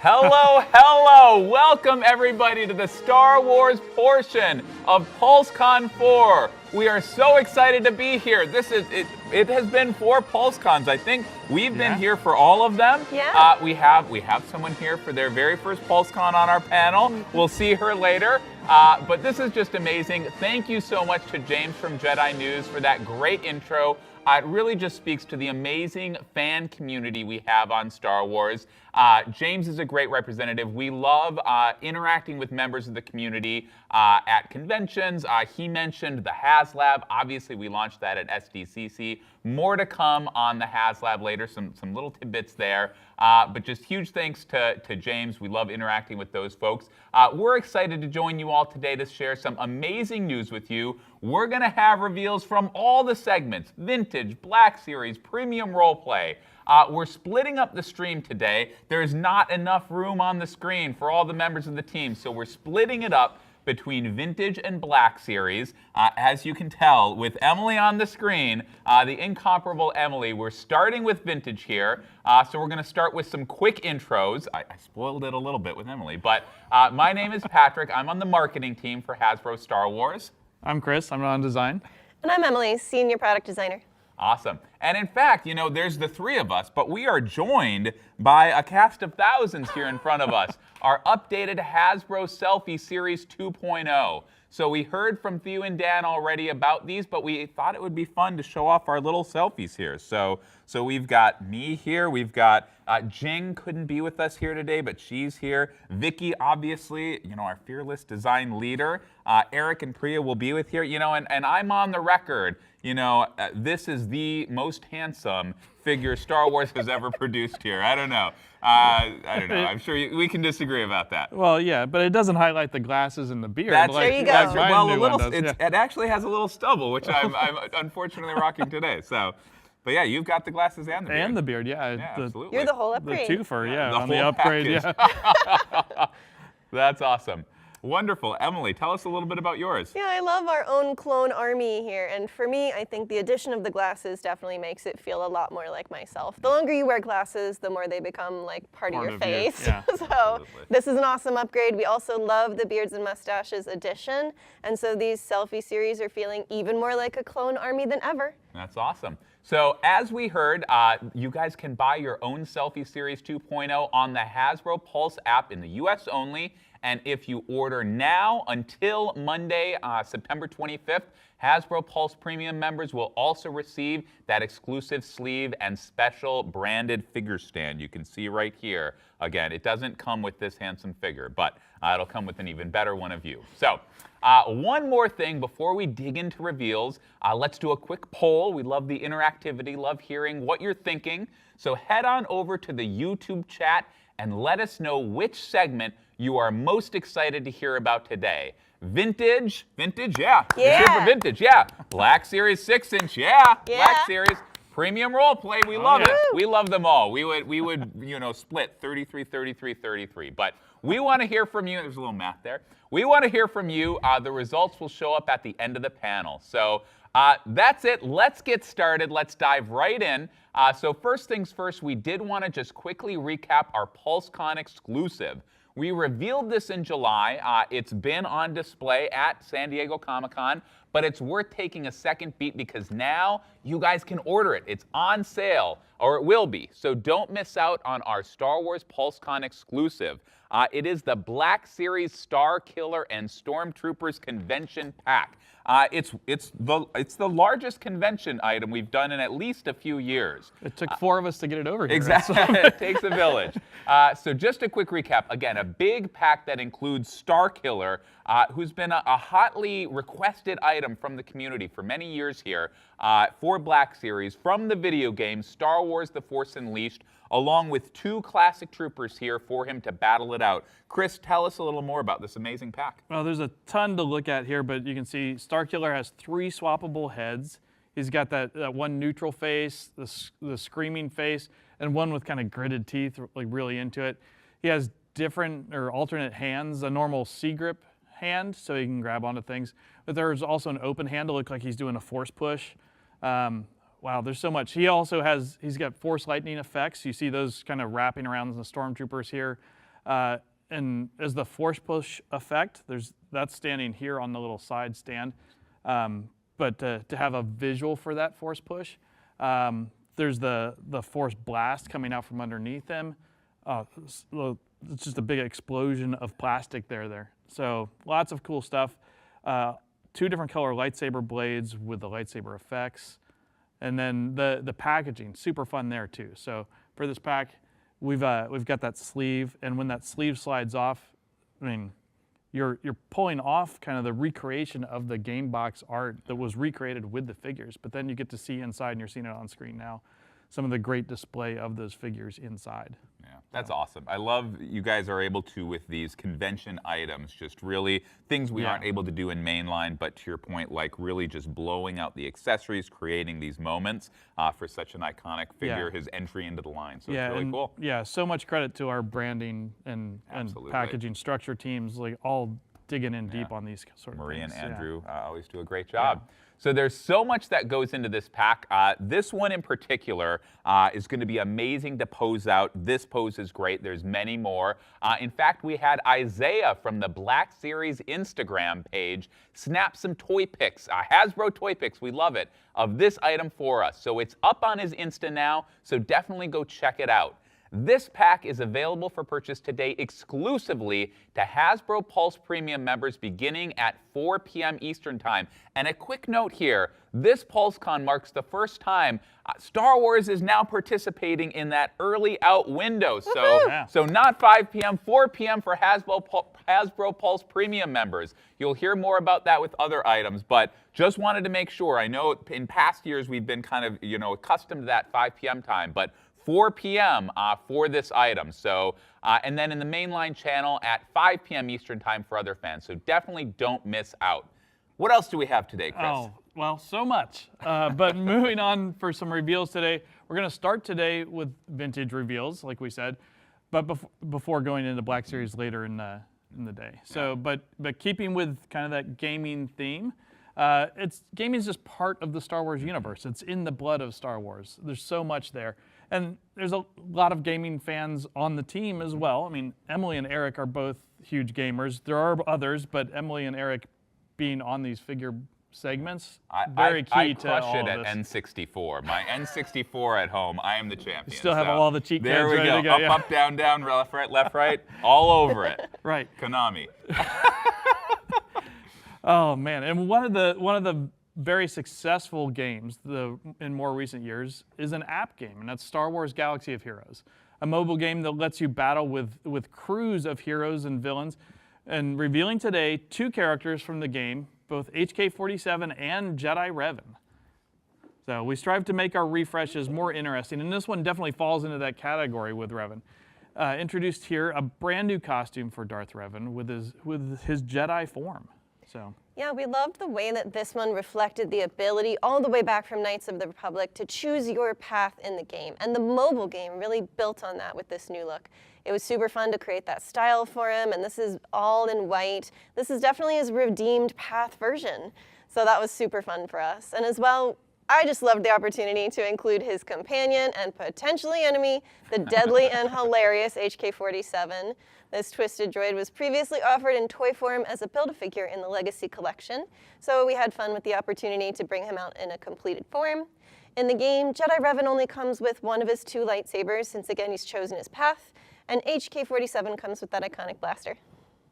Hello, hello! Welcome everybody to the Star Wars portion of PulseCon 4. We are so excited to be here. It has been 4 PulseCons. I think we've been here for all of them. Yeah. We have someone here for their very first PulseCon on our panel. We'll see her later. But this is just amazing. Thank you so much to James from Jedi News for that great intro. It really just speaks to the amazing fan community we have on Star Wars. James is a great representative. We love interacting with members of the community at conventions. He mentioned the HasLab. Obviously, we launched that at SDCC. More to come on the HasLab later, some little tidbits there. But just huge thanks to James. We love interacting with those folks. We're excited to join you all today to share some amazing news with you. We're going to have reveals from all the segments: Vintage, Black Series, Premium Roleplay. We're splitting up the stream today. There's not enough room on the screen for all the members of the team, so we're splitting it up between Vintage and Black Series. As you can tell, with Emily on the screen, the incomparable Emily, we're starting with Vintage here. So we're going to start with some quick intros. I spoiled it a little bit with Emily, but my name is Patrick. I'm on the marketing team for Hasbro Star Wars. I'm Chris. I'm on design. And I'm Emily, Senior Product Designer. Awesome. And in fact, you know, there's the 3 of us, but we are joined by a cast of thousands here in front of us. Our updated Hasbro Selfie Series 2.0. So we heard from Thew and Dan already about these, but we thought it would be fun to show off our little selfies here. So we've got me here. We've got Jing couldn't be with us here today, but she's here. Vicky, obviously, you know, our fearless design leader. Eric and Priya will be with here. You know, and I'm on the record. You know, this is the most handsome figure Star Wars has ever produced here. I don't know. I don't know. I'm sure we can disagree about that. Well, yeah, but it doesn't highlight the glasses and the beard. There you go. Well, it actually has a little stubble, which I'm unfortunately rocking today. So, but yeah, you've got the glasses and the beard. And the beard, yeah. Absolutely. You're the whole upgrade. The twofer, yeah. The on whole the upgrade, package. yeah. That's awesome. Wonderful. Emily, tell us a little bit about yours. Yeah, I love our own clone army here. And for me, I think the addition of the glasses definitely makes it feel a lot more like myself. The longer you wear glasses, the more they become like part of your face. Yeah. So Absolutely. this is an awesome upgrade. We also love the Beards and Mustaches edition. And so these selfie series are feeling even more like a clone army than ever. That's awesome. So as we heard, you guys can buy your own Selfie Series 2.0 on the Hasbro Pulse app in the US only. And if you order now until Monday, September 25th, Hasbro Pulse Premium members will also receive that exclusive sleeve and special branded figure stand you can see right here. Again, it doesn't come with this handsome figure, but it'll come with an even better one of you. So, one more thing before we dig into reveals, let's do a quick poll. We love the interactivity, love hearing what you're thinking. So head on over to the YouTube chat and let us know which segment you are most excited to hear about today. Vintage, yeah. Yeah. You're here for Vintage, yeah. Black Series 6-inch, yeah. Yeah. Black Series. Premium Roleplay, we love yeah. it. We love them all. We would, you know, split 33, 33, 33. But we want to hear from you. There's a little math there. We want to hear from you. The results will show up at the end of the panel. So that's it. Let's get started. Let's dive right in. So first things first, we did want to just quickly recap our PulseCon exclusive. We revealed this in July. It's been on display at San Diego Comic-Con, but it's worth taking a second beat because now you guys can order it. It's on sale, or it will be. So don't miss out on our Star Wars PulseCon exclusive. It is the Black Series Star Killer and Stormtroopers Convention Pack. It's the largest convention item we've done in at least a few years. It took 4 of us to get it over here. Exactly. It takes a village. So just a quick recap. Again, a big pack that includes Star Killer, who's been a hotly requested item from the community for many years here for Black Series from the video game Star Wars The Force Unleashed, along with 2 classic troopers here for him to battle it out. Chris, tell us a little more about this amazing pack. Well, there's a ton to look at here, but you can see Starkiller has 3 swappable heads. He's got that one neutral face, the screaming face, and one with kind of gritted teeth, like really into it. He has different or alternate hands, a normal C-grip hand, so he can grab onto things. But there's also an open hand to look like he's doing a force push. Wow, there's so much. He's got force lightning effects. You see those kind of wrapping around the stormtroopers here. And as the force push effect, that's standing here on the little side stand. But to have a visual for that force push, there's the force blast coming out from underneath him. It's just a big explosion of plastic there. So lots of cool stuff. 2 different color lightsaber blades with the lightsaber effects. And then the packaging, super fun there too. So for this pack, we've got that sleeve, and when that sleeve slides off, I mean, you're pulling off kind of the recreation of the game box art that was recreated with the figures, but then you get to see inside, and you're seeing it on screen now, some of the great display of those figures inside. Yeah, that's awesome. I love you guys are able to, with these convention items, just really things we aren't able to do in mainline, but to your point, like really just blowing out the accessories, creating these moments for such an iconic figure, his entry into the line. So it's really cool. Yeah, so much credit to our branding and packaging structure teams, like all digging in deep on these sort of Marie things. and Andrew always do a great job. So there's so much that goes into this pack. This one in particular is going to be amazing to pose out. This pose is great. There's many more. In fact, we had Isaiah from the Black Series Instagram page snap some toy pics, Hasbro toy pics, we love it, of this item for us. So it's up on his Insta now, so definitely go check it out. This pack is available for purchase today exclusively to Hasbro Pulse Premium members beginning at 4 p.m. Eastern Time. And a quick note here, this PulseCon marks the first time Star Wars is now participating in that early out window. So not 5 p.m., 4 p.m. for Hasbro Pulse Premium members. You'll hear more about that with other items, but just wanted to make sure. I know in past years we've been kind of, accustomed to that 5 p.m. time, but 4 p.m. For this item. So, and then in the mainline channel at 5 p.m. Eastern Time for other fans. So definitely don't miss out. What else do we have today, Chris? Oh, well, so much. But moving on for some reveals today, we're going to start today with vintage reveals, like we said, but before going into Black Series later in the day. So, but keeping with kind of that gaming theme, gaming is just part of the Star Wars universe. It's in the blood of Star Wars. There's so much there. And there's a lot of gaming fans on the team as well. I mean, Emily and Eric are both huge gamers. There are others, but Emily and Eric being on these figure segments, very key to all of this. I crush it at N64. My N64 at home, I am the champion. You still have all the cheat codes ready to go. There we go. Up, down, down, left, right, all over it. Right. Konami. Oh man, and one of the very successful games in more recent years is an app game, and that's Star Wars Galaxy of Heroes, a mobile game that lets you battle with crews of heroes and villains. And revealing today 2 characters from the game, both HK-47 and Jedi Revan. So we strive to make our refreshes more interesting, and this one definitely falls into that category with Revan. Introduced here a brand new costume for Darth Revan with his Jedi form. So. Yeah, we loved the way that this one reflected the ability all the way back from Knights of the Republic to choose your path in the game. And the mobile game really built on that with this new look. It was super fun to create that style for him, and this is all in white. This is definitely his redeemed path version. So that was super fun for us. And as well, I just loved the opportunity to include his companion and potentially enemy, the deadly and hilarious HK-47. This twisted droid was previously offered in toy form as a Build-A-Figure in the Legacy Collection, so we had fun with the opportunity to bring him out in a completed form. In the game, Jedi Revan only comes with one of his 2 lightsabers, since again he's chosen his path, and HK-47 comes with that iconic blaster.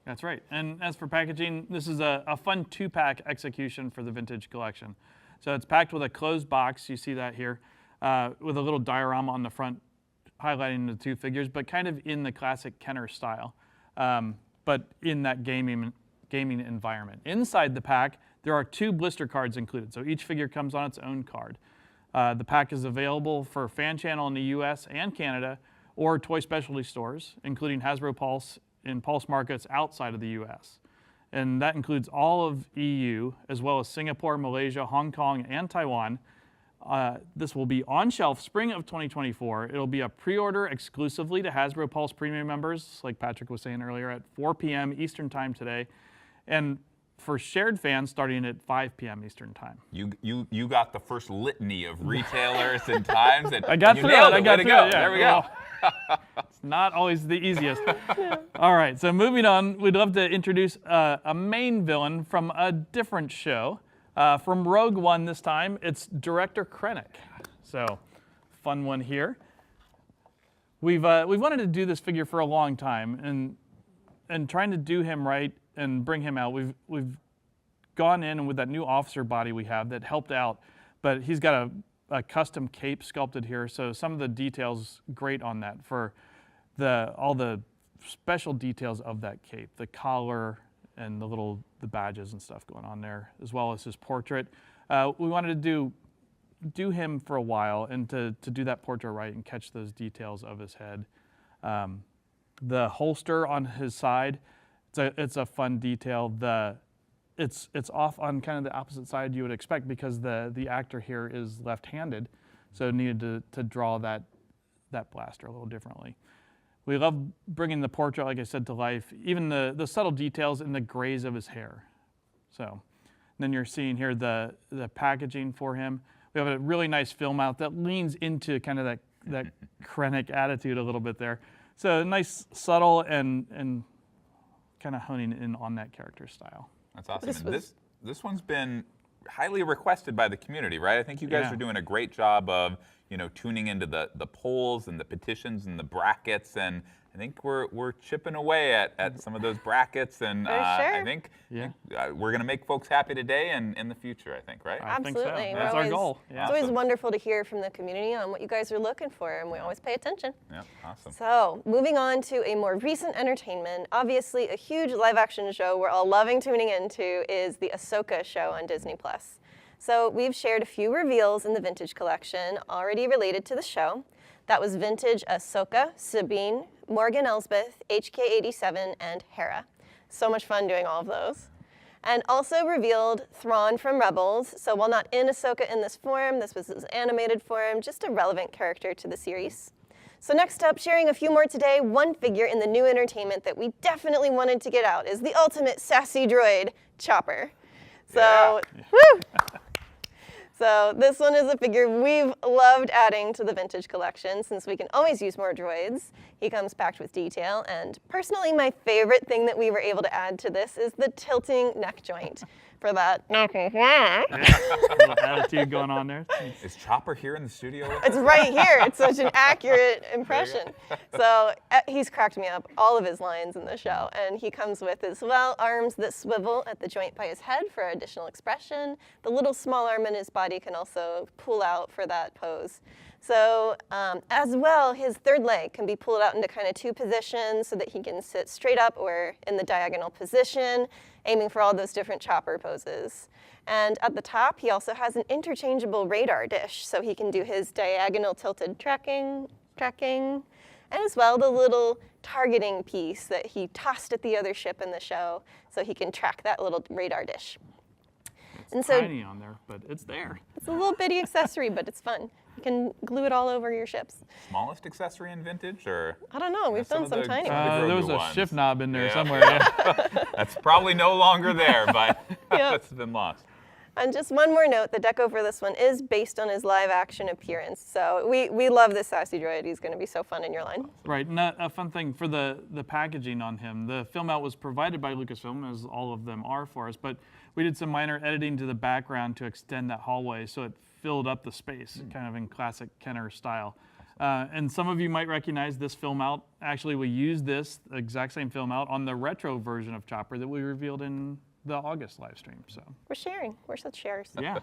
That's right, and as for packaging, this is a fun 2-pack execution for the Vintage Collection. So it's packed with a closed box, you see that here, with a little diorama on the front highlighting the 2 figures, but kind of in the classic Kenner style, but in that gaming environment. Inside the pack, there are 2 blister cards included, so each figure comes on its own card. The pack is available for Fan Channel in the US and Canada, or toy specialty stores, including Hasbro Pulse in Pulse markets outside of the US. And that includes all of EU, as well as Singapore, Malaysia, Hong Kong, and Taiwan. This will be on shelf spring of 2024. It'll be a pre-order exclusively to Hasbro Pulse Premium members, like Patrick was saying earlier, at 4 p.m. Eastern Time today. And for shared fans, starting at 5 p.m. Eastern Time. You got the first litany of retailers and times. That I got through it. I got through it. Yeah. There we go. not always the easiest. All right, so moving on, we'd love to introduce a main villain from a different show. From Rogue One this time, it's Director Krennic. So, fun one here. We've wanted to do this figure for a long time, and trying to do him right and bring him out. We've gone in, and with that new officer body we have that helped out, but he's got a custom cape sculpted here, so some of the details great on that for all the special details of that cape, the collar and the badges and stuff going on there, as well as his portrait. We wanted to do him for a while and to do that portrait right and catch those details of his head. The holster on his side, it's a fun detail. It's off on kind of the opposite side you would expect because the actor here is left-handed, so needed to draw that blaster a little differently. We love bringing the portrait, like I said, to life, even the subtle details in the grays of his hair. So then you're seeing here the packaging for him. We have a really nice film out that leans into kind of that Krennic attitude a little bit there. So nice, subtle, and kind of honing in on that character style. That's awesome. And this one's been highly requested by the community, right? I think you guys are doing a great job of, tuning into the polls and the petitions and the brackets, and I think we're chipping away at some of those brackets, and I think we're going to make folks happy today and in the future, I think, right? Absolutely. I think so. That's our goal. Yeah. It's always wonderful to hear from the community on what you guys are looking for, and we always pay attention. Yeah, awesome. So, moving on to a more recent entertainment, obviously a huge live-action show we're all loving tuning into is the Ahsoka show on Disney+. So we've shared a few reveals in the Vintage collection already related to the show. That was Vintage Ahsoka, Sabine, Morgan Elsbeth, HK-87, and Hera. So much fun doing all of those. And also revealed Thrawn from Rebels. So while not in Ahsoka in this form, this was his animated form, just a relevant character to the series. So next up, sharing a few more today, one figure in the new entertainment that we definitely wanted to get out is the ultimate sassy droid, Chopper. So, woo! So this one is a figure we've loved adding to the Vintage collection since we can always use more droids. He comes packed with detail, and personally my favorite thing that we were able to add to this is the tilting neck joint for that. Little attitude going on there. Is Chopper here in the studio? It's right here. It's such an accurate impression. So he's cracked me up, all of his lines in the show. And he comes with as well arms that swivel at the joint by his head for additional expression. The little small arm in his body can also pull out for that pose. So as well, his third leg can be pulled out into kind of two positions so that he can sit straight up or in the diagonal position, aiming for all those different Chopper poses. And at the top, he also has an interchangeable radar dish, so he can do his diagonal tilted tracking, and as well the little targeting piece that he tossed at the other ship in the show, so he can track that little radar dish. It's tiny on there, but it's there. It's a little bitty accessory, but it's fun. You can glue it all over your ships. Smallest accessory in Vintage, or? I don't know. We've done some tiny ones. There was a shift knob in there somewhere. Yeah. That's probably no longer there, but that's been lost. And just one more note, the deco for this one is based on his live-action appearance. So we love this sassy droid. He's going to be so fun in your line. Right, and a fun thing for the packaging on him. The film out was provided by Lucasfilm, as all of them are for us, but we did some minor editing to the background to extend that hallway so it filled up the space, kind of in classic Kenner style. And some of you might recognize this film out. Actually, we used this exact same film out on the retro version of Chopper that we revealed in the August live stream. So we're sharing. We're such sharers. Yeah.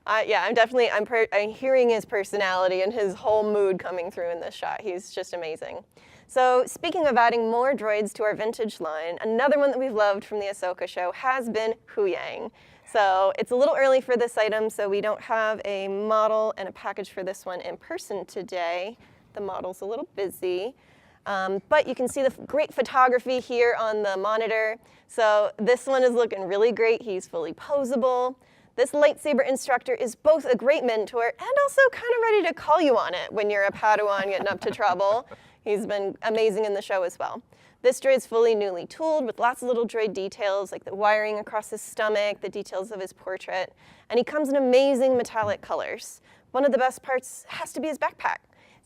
I'm hearing his personality and his whole mood coming through in this shot. He's just amazing. So speaking of adding more droids to our Vintage line, another one that we've loved from the Ahsoka show has been Huyang. So it's a little early for this item, so we don't have a model and a package for this one in person today. The model's a little busy. But you can see the great photography here on the monitor. So this one is looking really great. He's fully posable. This lightsaber instructor is both a great mentor and also kind of ready to call you on it when you're a Padawan getting up to trouble. He's been amazing in the show as well. This droid's fully newly tooled with lots of little droid details like the wiring across his stomach, the details of his portrait, and he comes in amazing metallic colors. One of the best parts has to be his backpack.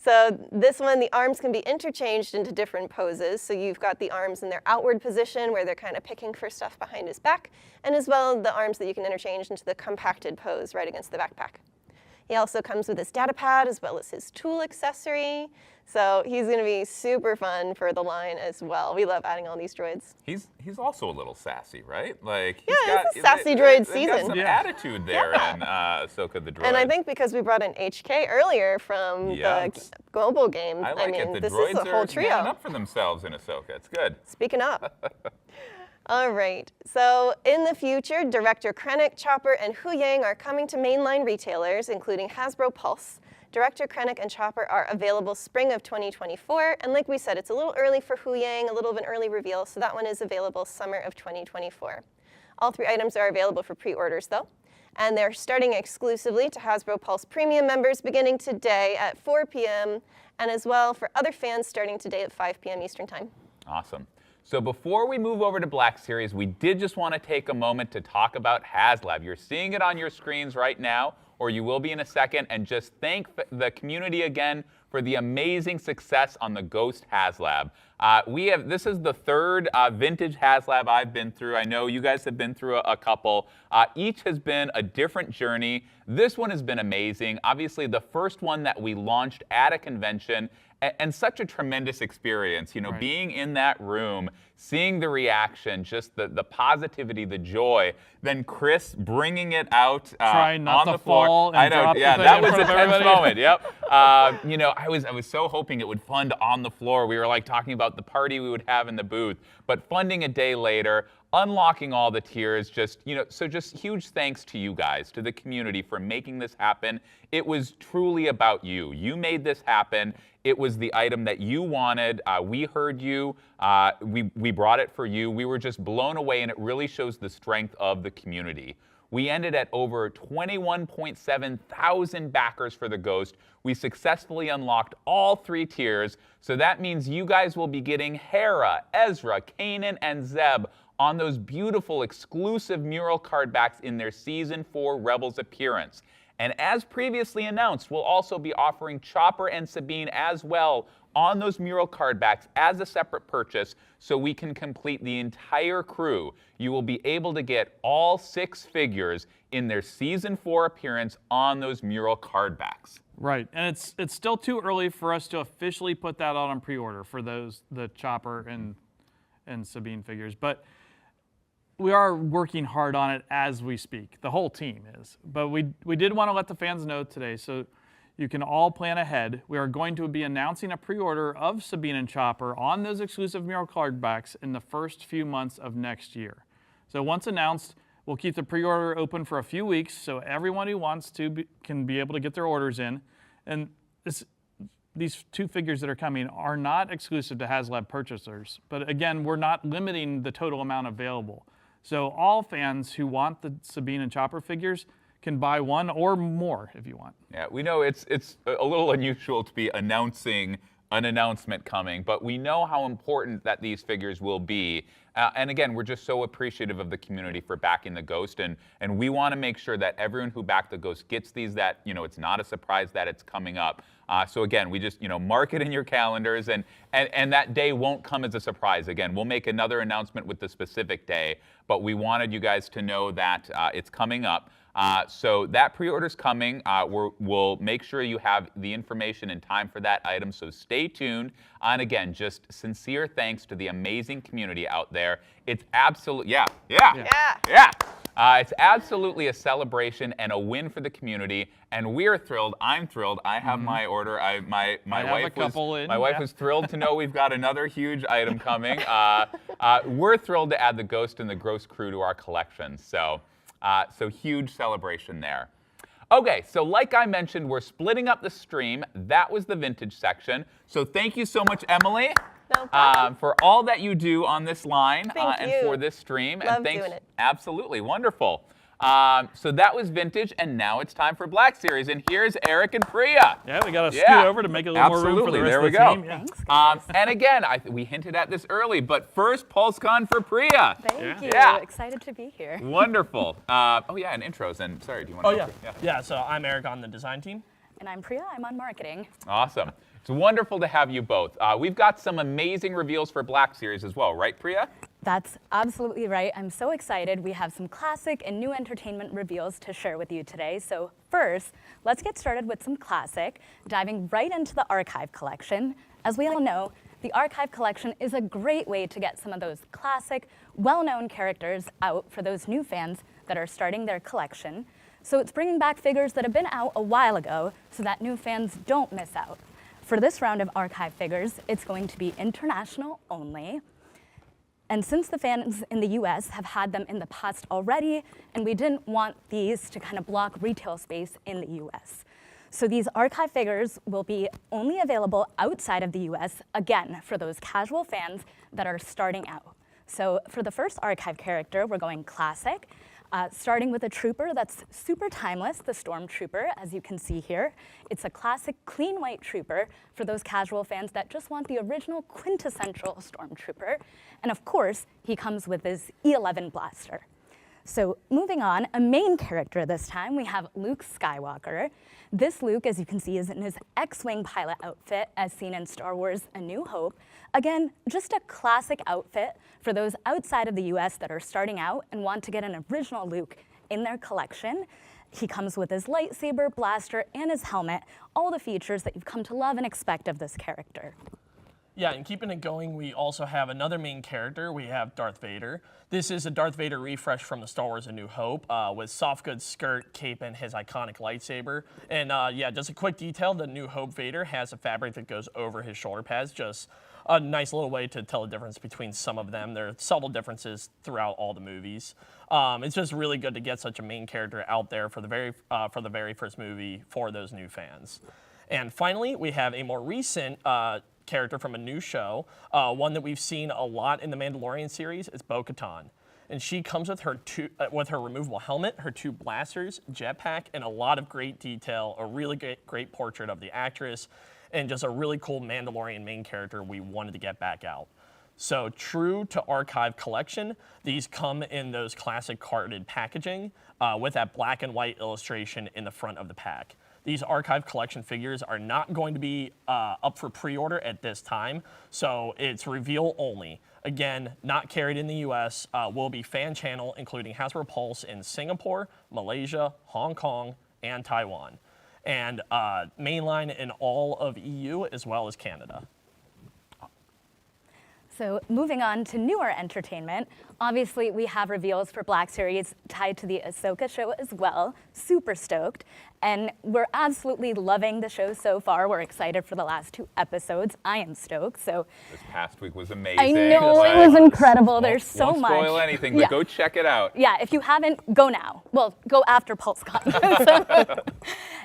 So this one, the arms can be interchanged into different poses. So you've got the arms in their outward position where they're kind of picking for stuff behind his back, and as well the arms that you can interchange into the compacted pose right against the backpack. He also comes with his data pad as well as his tool accessory. So he's going to be super fun for the line as well. We love adding all these droids. He's also a little sassy, right? Like It's a sassy droid he's got season. some attitude there in Ahsoka the Droid. And I think because we brought in HK earlier from the global game, I like it. The this droids is a whole are trio. standing up for themselves in Ahsoka. It's good. Speaking up. All right, so in the future, Director Krennic, Chopper, and Hu Yang are coming to mainline retailers, including Hasbro Pulse. Director Krennic and Chopper are available spring of 2024, and like we said, it's a little early for Hu Yang, a little of an early reveal, so that one is available summer of 2024. All 3 items are available for pre-orders though, and they're starting exclusively to Hasbro Pulse Premium members beginning today at 4 p.m., and as well for other fans starting today at 5 p.m. Eastern Time. Awesome. So before we move over to Black Series, we did just want to take a moment to talk about HasLab. You're seeing it on your screens right now, or you will be in a second, and just thank the community again for the amazing success on the Ghost HasLab. This is the 3rd vintage HasLab I've been through. I know you guys have been through a couple. Each has been a different journey. This one has been amazing. Obviously, the first one that we launched at a convention, and such a tremendous experience, being in that room, seeing the reaction, just the positivity, the joy. Then Chris bringing it out Trying not on to the floor. fall and I know, drop yeah, the that thing in was a front of tense everybody. moment. Yep. I was so hoping it would fund on the floor. We were like talking about the party we would have in the booth, but funding a day later, unlocking all the tiers, just huge thanks to you guys, to the community for making this happen. It was truly about you. You made this happen. It was the item that you wanted. We heard you. We brought it for you. We were just blown away, and it really shows the strength of the community. We ended at over 21.7 thousand backers for the Ghost. We successfully unlocked all 3 tiers, so that means you guys will be getting Hera, Ezra, Kanan, and Zeb on those beautiful exclusive mural card backs in their Season 4 Rebels appearance. And as previously announced, we'll also be offering Chopper and Sabine as well on those mural card backs as a separate purchase, so we can complete the entire crew. You will be able to get all 6 figures in their Season 4 appearance on those mural card backs. Right, and it's still too early for us to officially put that out on pre-order for the Chopper and Sabine figures, but we are working hard on it as we speak. The whole team is. But we did want to let the fans know today, so you can all plan ahead. We are going to be announcing a pre-order of Sabine and Chopper on those exclusive mural card backs in the first few months of next year. So once announced, we'll keep the pre-order open for a few weeks so everyone who wants to can be able to get their orders in. And these 2 figures that are coming are not exclusive to HasLab purchasers. But again, we're not limiting the total amount available. So all fans who want the Sabine and Chopper figures can buy 1 or more if you want. Yeah, we know it's a little unusual to be announcing an announcement coming, but we know how important that these figures will be. And again, we're just so appreciative of the community for backing the Ghost, and we want to make sure that everyone who backed the Ghost gets these, that it's not a surprise that it's coming up. So again, we just mark it in your calendars, and that day won't come as a surprise. Again, we'll make another announcement with the specific day, but we wanted you guys to know that it's coming up. So that pre-order's coming. We'll make sure you have the information in time for that item, so stay tuned. And again, just sincere thanks to the amazing community out there. It's absolutely, it's absolutely a celebration and a win for the community, and we're thrilled. I'm thrilled. I have my order. My wife was thrilled to know we've got another huge item coming. We're thrilled to add the Ghost and the Ghost crew to our collection. So huge celebration there. Okay, so like I mentioned, we're splitting up the stream. That was the vintage section. So thank you so much, Emily, No problem. for all that you do on this line and you. for this stream. Love and thanks, doing it. Absolutely, wonderful. So that was vintage, and now it's time for Black Series. And here's Eric and Priya. Yeah, we got to scoot over to make a little more room for the rest of the team. There we go. Yeah. And again, we hinted at this early, but first, PulseCon for Priya. Thank you. Yeah. Excited to be here. Wonderful. And intros. And sorry, do you want to? Yeah, so I'm Eric on the design team. And I'm Priya, I'm on marketing. Awesome. It's wonderful to have you both. We've got some amazing reveals for Black Series as well, right, Priya? That's absolutely right. I'm so excited. We have some classic and new entertainment reveals to share with you today. So first, let's get started with some classic, diving right into the archive collection. As we all know, the archive collection is a great way to get some of those classic, well-known characters out for those new fans that are starting their collection. So it's bringing back figures that have been out a while ago so that new fans don't miss out. For this round of archive figures, it's going to be international only. And since the fans in the US have had them in the past already, and we didn't want these to kind of block retail space in the US. So these archive figures will be only available outside of the US, again, for those casual fans that are starting out. So for the first archive character, we're going classic, starting with a trooper that's super timeless, the Stormtrooper, as you can see here. It's a classic clean white trooper for those casual fans that just want the original quintessential Stormtrooper. And of course, he comes with his E11 blaster. So moving on, a main character this time, we have Luke Skywalker. This Luke, as you can see, is in his X-Wing pilot outfit as seen in Star Wars A New Hope. Again, just a classic outfit for those outside of the US that are starting out and want to get an original Luke in their collection. He comes with his lightsaber, blaster, and his helmet, all the features that you've come to love and expect of this character. Yeah, and keeping it going, we also have another main character. We have Darth Vader. This is a Darth Vader refresh from the Star Wars A New Hope with soft goods skirt, cape, and his iconic lightsaber. And yeah, just a quick detail, the New Hope Vader has a fabric that goes over his shoulder pads, just a nice little way to tell the difference between some of them. There are subtle differences throughout all the movies. It's just really good to get such a main character out there for the very first movie for those new fans. And finally, we have a more recent character from a new show, one that we've seen a lot in the Mandalorian series. Is Bo-Katan. And she comes with her removable helmet, her two blasters, jetpack, and a lot of great detail, a really great portrait of the actress, and just a really cool Mandalorian main character we wanted to get back out. So true to archive collection, these come in those classic carded packaging with that black and white illustration in the front of the pack. These archive collection figures are not going to be up for pre-order at this time, so it's reveal only. Again, not carried in the US, will be fan channel, including Hasbro Pulse in Singapore, Malaysia, Hong Kong, and Taiwan. And mainline in all of EU as well as Canada. So moving on to newer entertainment, obviously we have reveals for Black Series tied to the Ahsoka show as well. Super stoked. And we're absolutely loving the show so far. We're excited for the last 2 episodes. I am stoked. So This past week was amazing. I know, it was incredible. There's so won't much. spoil anything, but go check it out. Yeah, if you haven't, go now. Well, go after PulseCon.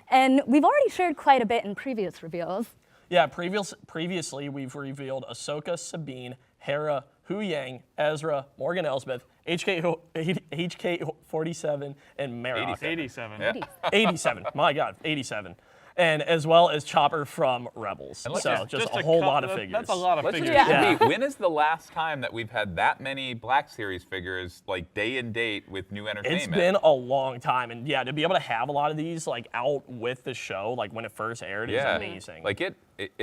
And we've already shared quite a bit in previous reveals. Yeah, previously we've revealed Ahsoka, Sabine, Hera, Hu Yang, Ezra, Morgan Elsbeth, HK-47, and Marok. 87. Yeah. 87, my God, 87. And as well as Chopper from Rebels. And look, So just a whole lot of figures. That's a lot of Let's figures. just Yeah. repeat, when is the last time that we've had that many Black Series figures, like day and date with new entertainment? It's been a long time, and yeah, to be able to have a lot of these like out with the show, like when it first aired, is amazing. Like it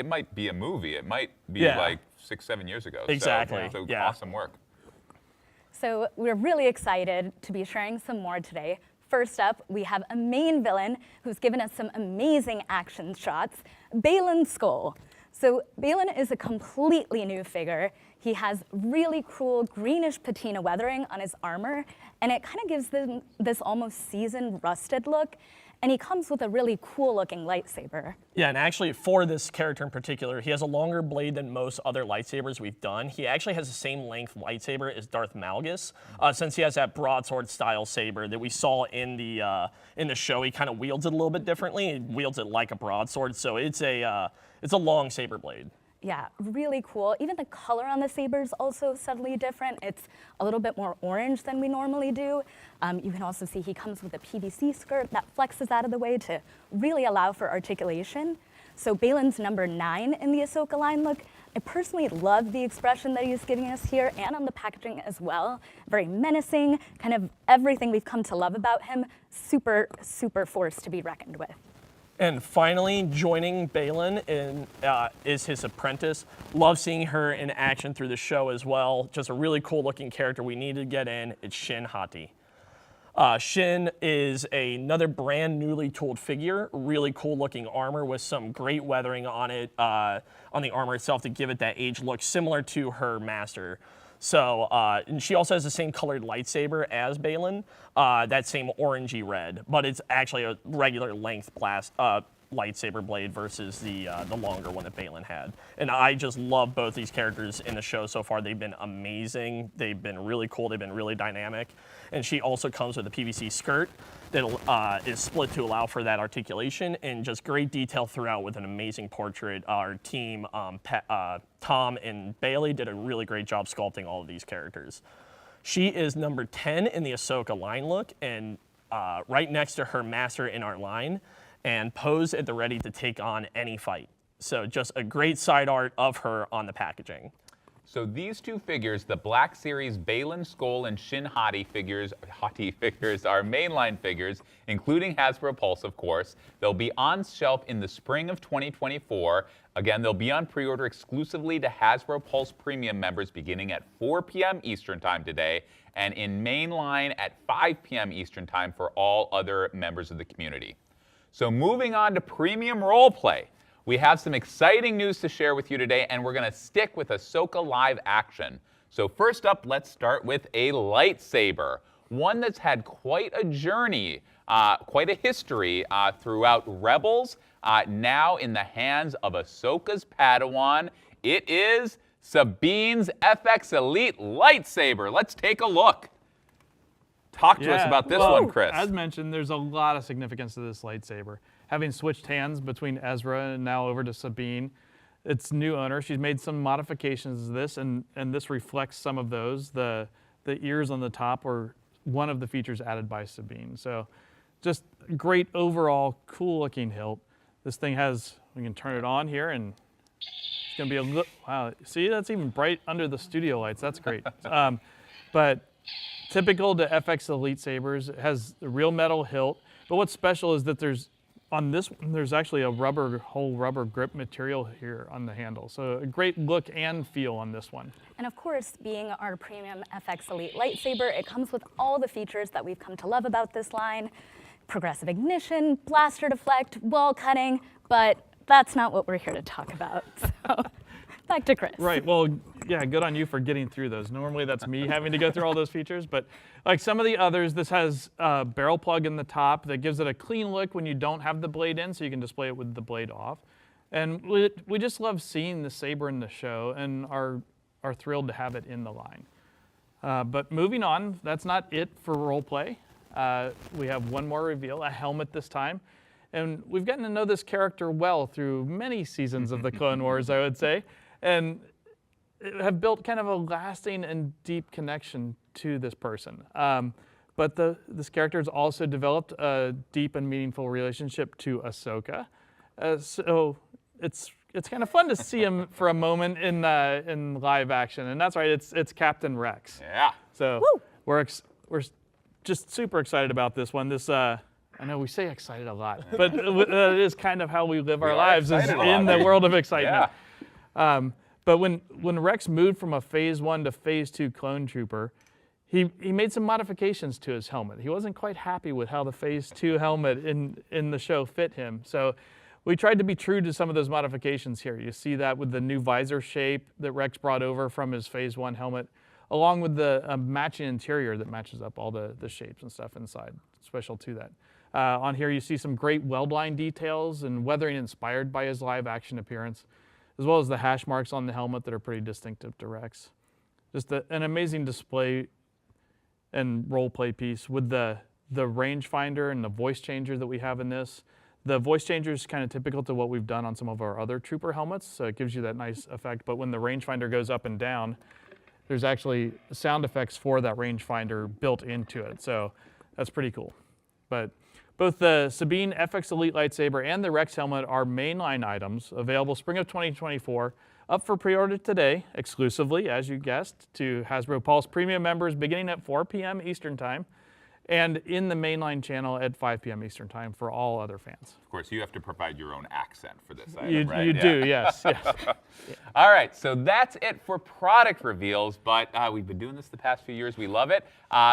might be a movie. It might be like 6-7 years ago. Exactly. So Yeah. awesome work. So we're really excited to be sharing some more today. First up, we have a main villain who's given us some amazing action shots, Baylan Skoll. So Baylan is a completely new figure. He has really cool greenish patina weathering on his armor, and it kind of gives them this almost seasoned, rusted look. And he comes with a really cool looking lightsaber. Yeah, and actually for this character in particular, he has a longer blade than most other lightsabers we've done. He actually has the same length lightsaber as Darth Malgus, since he has that broadsword style saber that we saw in the show. He kind of wields it a little bit differently. He wields it like a broadsword, so it's a long saber blade. Yeah, really cool. Even the color on the saber is also subtly different. It's a little bit more orange than we normally do. You can also see he comes with a PVC skirt that flexes out of the way to really allow for articulation. So Baylan's number 9 in the Ahsoka line look. I personally love the expression that he's giving us here and on the packaging as well. Very menacing, kind of everything we've come to love about him. Super, super force to be reckoned with. And finally, joining Balin is his apprentice. Love seeing her in action through the show as well. Just a really cool looking character we need to get in. It's Shin Hati. Shin is another brand newly tooled figure, really cool looking armor with some great weathering on it, on the armor itself to give it that age look similar to her master. So, and she also has the same colored lightsaber as Balin, that same orangey red, but it's actually a regular length lightsaber blade versus the longer one that Balin had. And I just love both these characters in the show so far. They've been amazing. They've been really cool. They've been really dynamic. And she also comes with a PVC skirt that is split to allow for that articulation, and just great detail throughout with an amazing portrait. Our team, Tom and Bailey, did a really great job sculpting all of these characters. She is number 10 in the Ahsoka line look, and right next to her master in our line, and posed at the ready to take on any fight. So just a great side art of her on the packaging. So these two figures, the Black Series Balin Skoll and Shin Hati figures are mainline figures, including Hasbro Pulse, of course. They'll be on shelf in the spring of 2024. Again, they'll be on pre-order exclusively to Hasbro Pulse Premium members beginning at 4 p.m. Eastern Time today, and in mainline at 5 p.m. Eastern Time for all other members of the community. So moving on to premium roleplay. We have some exciting news to share with you today, and we're going to stick with Ahsoka live action. So first up, let's start with a lightsaber, one that's had quite a journey, quite a history throughout Rebels, now in the hands of Ahsoka's Padawan. It is Sabine's FX Elite lightsaber. Let's take a look. Talk to us about this one, Chris. As mentioned, there's a lot of significance to this lightsaber. Having switched hands between Ezra and now over to Sabine, its new owner, she's made some modifications to this, and this reflects some of those. The ears on the top were one of the features added by Sabine. So just great overall, cool looking hilt. This thing has, we can turn it on here, and it's gonna be a look, wow, see, that's even bright under the studio lights, that's great. But typical to FX Elite sabers, it has the real metal hilt, but what's special is that on this one, there's actually a whole rubber grip material here on the handle. So a great look and feel on this one. And of course, being our premium FX Elite lightsaber, it comes with all the features that we've come to love about this line. Progressive ignition, blaster deflect, wall cutting, but that's not what we're here to talk about. So back to Chris. Right, well, yeah, good on you for getting through those. Normally that's me having to go through all those features, but like some of the others, this has a barrel plug in the top that gives it a clean look when you don't have the blade in, so you can display it with the blade off. And we just love seeing the saber in the show and are thrilled to have it in the line. But moving on, that's not it for role play. We have one more reveal, a helmet this time. And we've gotten to know this character well through many seasons of the Clone Wars, I would say, and have built kind of a lasting and deep connection to this person. But this character has also developed a deep and meaningful relationship to Ahsoka. So it's kind of fun to see him for a moment in live action, and that's right, it's Captain Rex. Yeah. So we're just super excited about this one. This I know we say excited a lot, but it is kind of how we live our lives, is in the world of excitement. Yeah. But when Rex moved from a Phase 1 to Phase 2 clone trooper, he made some modifications to his helmet. He wasn't quite happy with how the Phase 2 helmet in the show fit him. So we tried to be true to some of those modifications here. You see that with the new visor shape that Rex brought over from his Phase 1 helmet, along with the matching interior that matches up all the shapes and stuff inside, special to that. On here you see some great weld line details and weathering inspired by his live action appearance, as well as the hash marks on the helmet that are pretty distinctive to Rex. Just an amazing display and role play piece with the rangefinder and the voice changer that we have in this. The voice changer is kind of typical to what we've done on some of our other trooper helmets, so it gives you that nice effect, but when the rangefinder goes up and down, there's actually sound effects for that rangefinder built into it, so that's pretty cool. But both the Sabine FX Elite lightsaber and the Rex helmet are mainline items, available spring of 2024, up for pre-order today, exclusively, as you guessed, to Hasbro Pulse Premium members beginning at 4 p.m. Eastern Time. and in the mainline channel at 5 p.m. Eastern Time for all other fans. Of course, you have to provide your own accent for this item, You, right? you do, yes. yes. All right, so that's it for product reveals, but we've been doing this the past few years. We love it.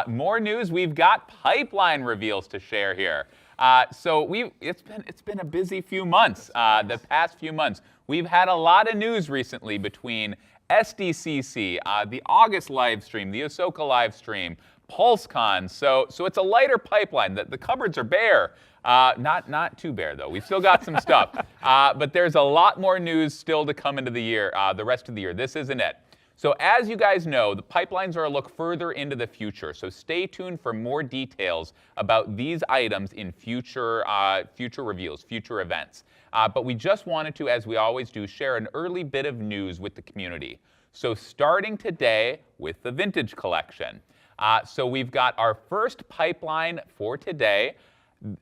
More news, we've got pipeline reveals to share here. It's been a busy few months, the past few months. We've had a lot of news recently between SDCC, the August live stream, the Ahsoka live stream, PulseCon. So it's a lighter pipeline. The cupboards are bare. Not too bare though. We've still got some stuff, but there's a lot more news still to come into the year, the rest of the year. This isn't it. So as you guys know, the pipelines are a look further into the future. So stay tuned for more details about these items in future reveals, future events. But we just wanted to, as we always do, share an early bit of news with the community. So starting today with the vintage collection. So we've got our first pipeline for today.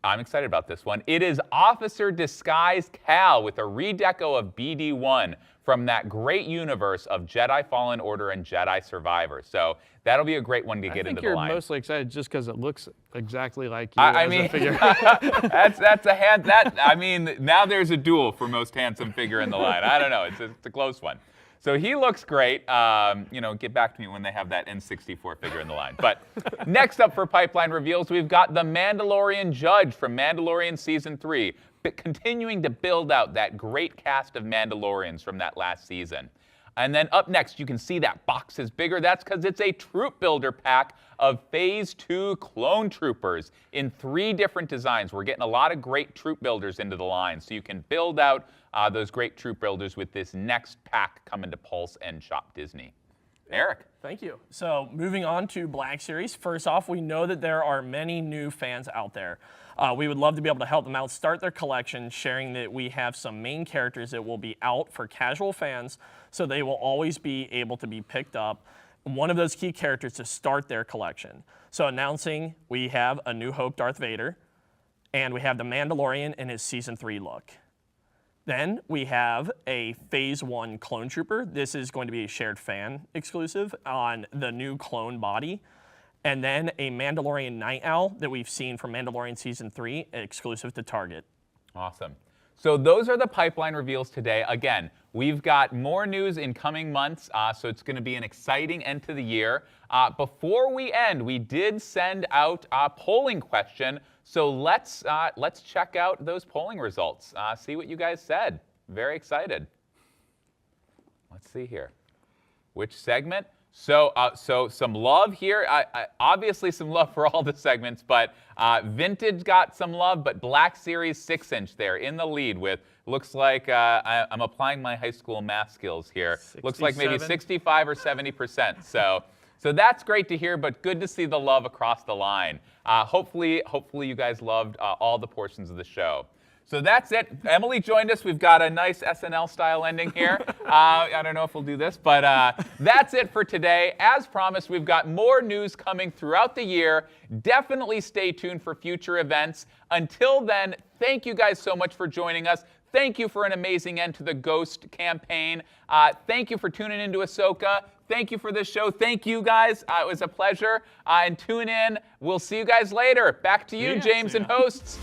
I'm excited about this one. It is Officer Disguised Cal with a redeco of BD-1 from that great universe of Jedi Fallen Order and Jedi Survivor. So that'll be a great one to get into the line. I think you're mostly excited just because it looks exactly like you as a figure. that's a hand. I mean, now there's a duel for most handsome figure in the line. I don't know. It's a close one. So he looks great. Get back to me when they have that N64 figure in the line. But next up for pipeline reveals, we've got the Mandalorian Judge from Mandalorian Season 3, continuing to build out that great cast of Mandalorians from that last season. And then up next, you can see that box is bigger. That's because it's a troop builder pack of Phase 2 clone troopers in 3 different designs. We're getting a lot of great troop builders into the line, so you can build out those great troop builders with this next pack coming to Pulse and Shop Disney. Eric. Thank you. So moving on to Black Series. First off, we know that there are many new fans out there. We would love to be able to help them out, start their collection, sharing that we have some main characters that will be out for casual fans, so they will always be able to be picked up. One of those key characters to start their collection. So announcing, we have a New Hope Darth Vader, and we have the Mandalorian in his Season 3 look. Then we have a Phase 1 Clone Trooper. This is going to be a shared fan exclusive on the new clone body. And then a Mandalorian Night Owl that we've seen from Mandalorian Season 3, exclusive to Target. Awesome. So those are the pipeline reveals today. Again, we've got more news in coming months, so it's going to be an exciting end to the year. Before we end, we did send out a polling question, so let's check out those polling results, see what you guys said. Very excited. Let's see here. Which segment? So some love here. Obviously some love for all the segments, but Vintage got some love, but Black Series 6-inch there in the lead with, looks like, I'm applying my high school math skills here. 67. Looks like maybe 65 or 70%. So that's great to hear, but good to see the love across the line. Hopefully you guys loved all the portions of the show. So that's it. Emily joined us. We've got a nice SNL-style ending here. I don't know if we'll do this, but that's it for today. As promised, we've got more news coming throughout the year. Definitely stay tuned for future events. Until then, thank you guys so much for joining us. Thank you for an amazing end to the Ghost campaign. Thank you for tuning into Ahsoka. Thank you for this show. Thank you, guys. It was a pleasure. And tune in. We'll see you guys later. Back to you, James and hosts.